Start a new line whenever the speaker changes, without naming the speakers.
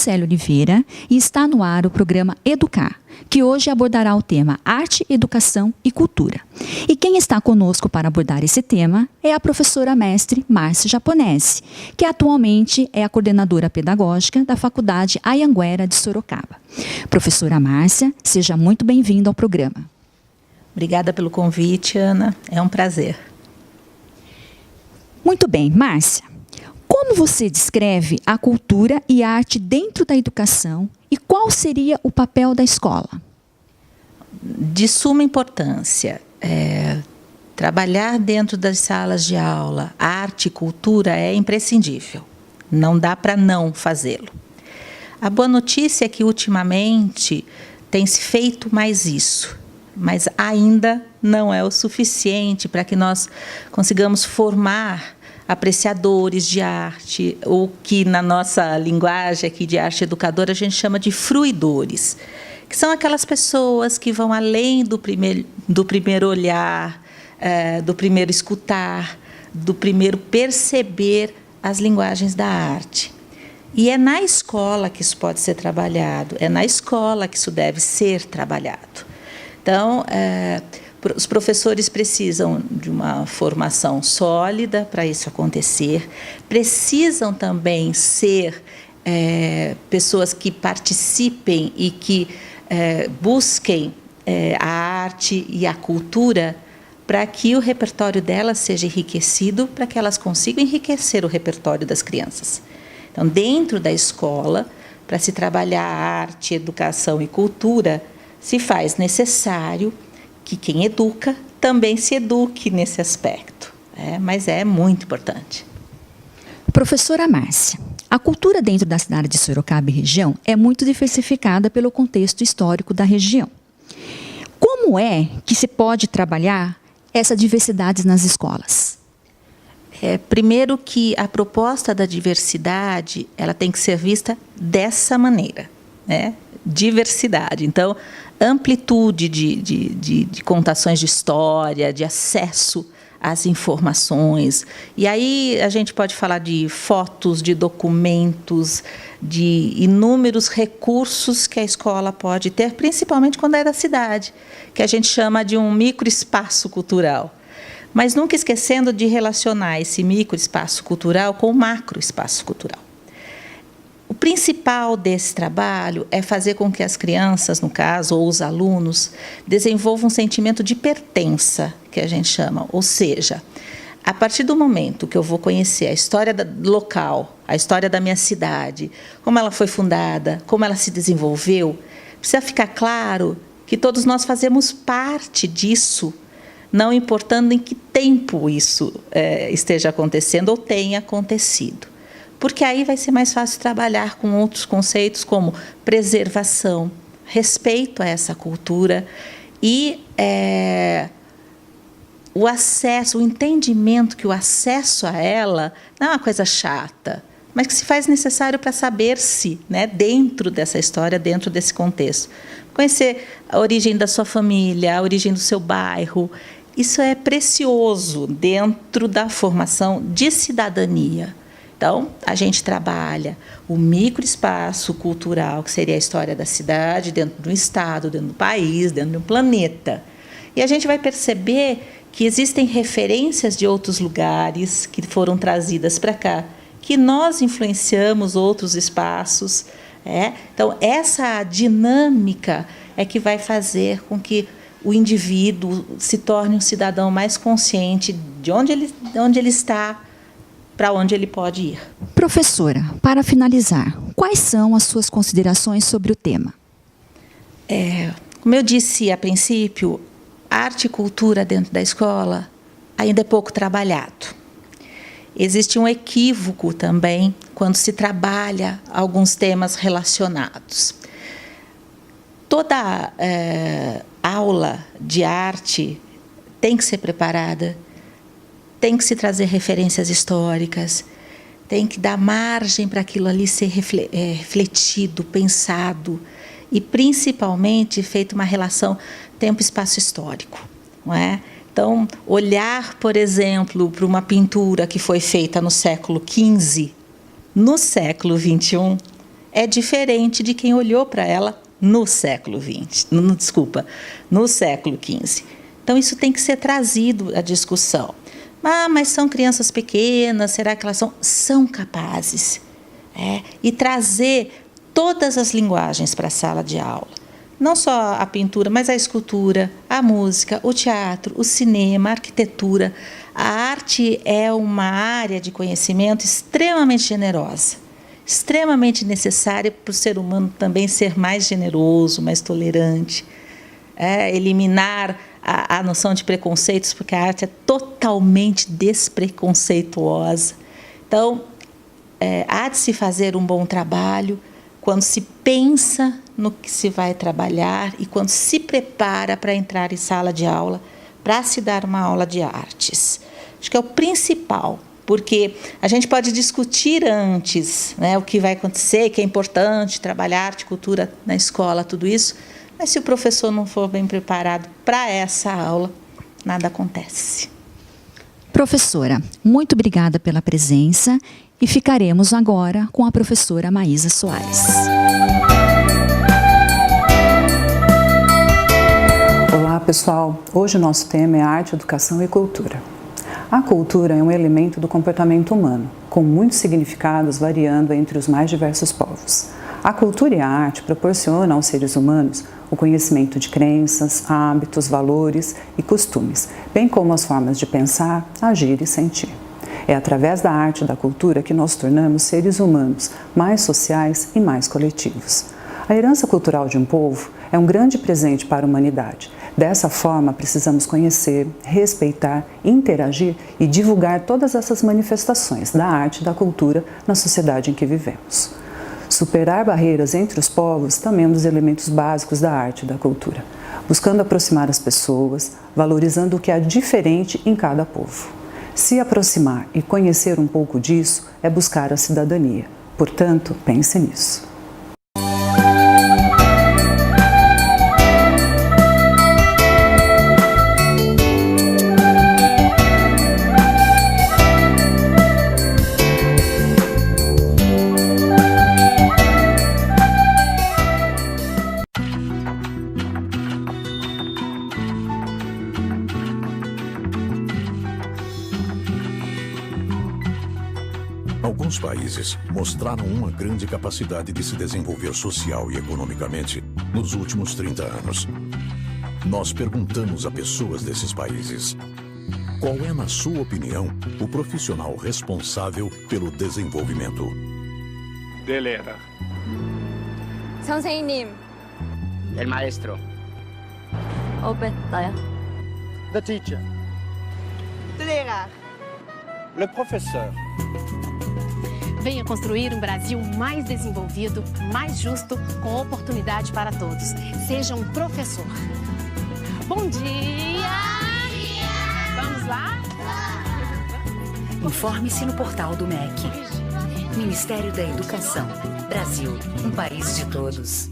Célia Oliveira e está no ar o programa Educar, que hoje abordará o tema Arte, Educação e Cultura. E quem está conosco para abordar esse tema é a professora mestre Márcia Japonese, que atualmente é a coordenadora pedagógica da Faculdade Anhanguera de Sorocaba. Professora Márcia, seja muito bem-vinda ao programa.
Obrigada pelo convite, Ana. É um prazer.
Muito bem, Márcia. Como você descreve a cultura e a arte dentro da educação e qual seria o papel da escola?
De suma importância. Trabalhar dentro das salas de aula, arte e cultura é imprescindível. Não dá para não fazê-lo. A boa notícia é que, ultimamente, tem se feito mais isso, mas ainda não é o suficiente para que nós consigamos formar apreciadores de arte, ou que na nossa linguagem aqui de arte educadora a gente chama de fruidores, que são aquelas pessoas que vão além do primeiro olhar, do primeiro escutar, do primeiro perceber as linguagens da arte. E é na escola que isso pode ser trabalhado, é na escola que isso deve ser trabalhado. Então, os professores precisam de uma formação sólida para isso acontecer, precisam também ser pessoas que participem e que busquem a arte e a cultura para que o repertório delas seja enriquecido, para que elas consigam enriquecer o repertório das crianças. Então, dentro da escola, para se trabalhar arte, educação e cultura, se faz necessário que quem educa também se eduque nesse aspecto, mas é muito importante.
Professora Márcia, a cultura dentro da cidade de Sorocaba e região é muito diversificada pelo contexto histórico da região. Como é que se pode trabalhar essa diversidade nas escolas?
Primeiro que a proposta da diversidade ela tem que ser vista dessa maneira, diversidade. Então, amplitude de contações de história, de acesso às informações. E aí a gente pode falar de fotos, de documentos, de inúmeros recursos que a escola pode ter, principalmente quando é da cidade, que a gente chama de um microespaço cultural. Mas nunca esquecendo de relacionar esse microespaço cultural com o macroespaço cultural. O principal desse trabalho é fazer com que as crianças, no caso, ou os alunos, desenvolvam um sentimento de pertença, que a gente chama. Ou seja, a partir do momento que eu vou conhecer a história local, a história da minha cidade, como ela foi fundada, como ela se desenvolveu, precisa ficar claro que todos nós fazemos parte disso, não importando em que tempo isso esteja acontecendo ou tenha acontecido. Porque aí vai ser mais fácil trabalhar com outros conceitos como preservação, respeito a essa cultura e o acesso, o entendimento que o acesso a ela não é uma coisa chata, mas que se faz necessário para saber-se, dentro dessa história, dentro desse contexto. Conhecer a origem da sua família, a origem do seu bairro, isso é precioso dentro da formação de cidadania. Então, a gente trabalha o microespaço cultural, que seria a história da cidade, dentro do estado, dentro do país, dentro do planeta. E a gente vai perceber que existem referências de outros lugares que foram trazidas para cá, que nós influenciamos outros espaços. Então, essa dinâmica é que vai fazer com que o indivíduo se torne um cidadão mais consciente de onde ele está, para onde ele pode ir.
Professora, para finalizar, quais são as suas considerações sobre o tema?
Como eu disse a princípio, arte e cultura dentro da escola ainda é pouco trabalhado. Existe um equívoco também quando se trabalha alguns temas relacionados. Toda aula de arte tem que ser preparada, tem que se trazer referências históricas, tem que dar margem para aquilo ali ser refletido, pensado e, principalmente, feito uma relação tempo-espaço histórico, não é? Então, olhar, por exemplo, para uma pintura que foi feita no século XV, no século XXI, é diferente de quem olhou para ela no século XX, no século XV. Então, isso tem que ser trazido à discussão. Mas são crianças pequenas, será que elas são capazes? E trazer todas as linguagens para a sala de aula. Não só a pintura, mas a escultura, a música, o teatro, o cinema, a arquitetura. A arte é uma área de conhecimento extremamente generosa, extremamente necessária para o ser humano também ser mais generoso, mais tolerante, eliminar a noção de preconceitos, porque a arte é totalmente despreconceituosa. Então, há de se fazer um bom trabalho quando se pensa no que se vai trabalhar e quando se prepara para entrar em sala de aula, para se dar uma aula de artes. Acho que é o principal, porque a gente pode discutir antes, né, o que vai acontecer, que é importante trabalhar arte, cultura na escola, tudo isso, mas se o professor não for bem preparado para essa aula, nada acontece.
Professora, muito obrigada pela presença e ficaremos agora com a professora Maísa Soares.
Olá, pessoal. Hoje o nosso tema é arte, educação e cultura. A cultura é um elemento do comportamento humano, com muitos significados variando entre os mais diversos povos. A cultura e a arte proporcionam aos seres humanos o conhecimento de crenças, hábitos, valores e costumes, bem como as formas de pensar, agir e sentir. É através da arte e da cultura que nós tornamos seres humanos mais sociais e mais coletivos. A herança cultural de um povo é um grande presente para a humanidade. Dessa forma, precisamos conhecer, respeitar, interagir e divulgar todas essas manifestações da arte e da cultura na sociedade em que vivemos. Superar barreiras entre os povos também é um dos elementos básicos da arte e da cultura, buscando aproximar as pessoas, valorizando o que há diferente em cada povo. Se aproximar e conhecer um pouco disso é buscar a cidadania. Portanto, pense nisso.
Alguns países mostraram uma grande capacidade de se desenvolver social e economicamente nos últimos 30 anos. Nós perguntamos a pessoas desses países: qual é, na sua opinião, o profissional responsável pelo desenvolvimento?
Delera.
선생님.
El maestro.
오빠야.
The teacher.
Le professeur.
Venha construir um Brasil mais desenvolvido, mais justo, com oportunidade para todos. Seja um professor. Bom dia! Vamos lá?
Informe-se no portal do MEC. Ministério da Educação. Brasil, um país de todos.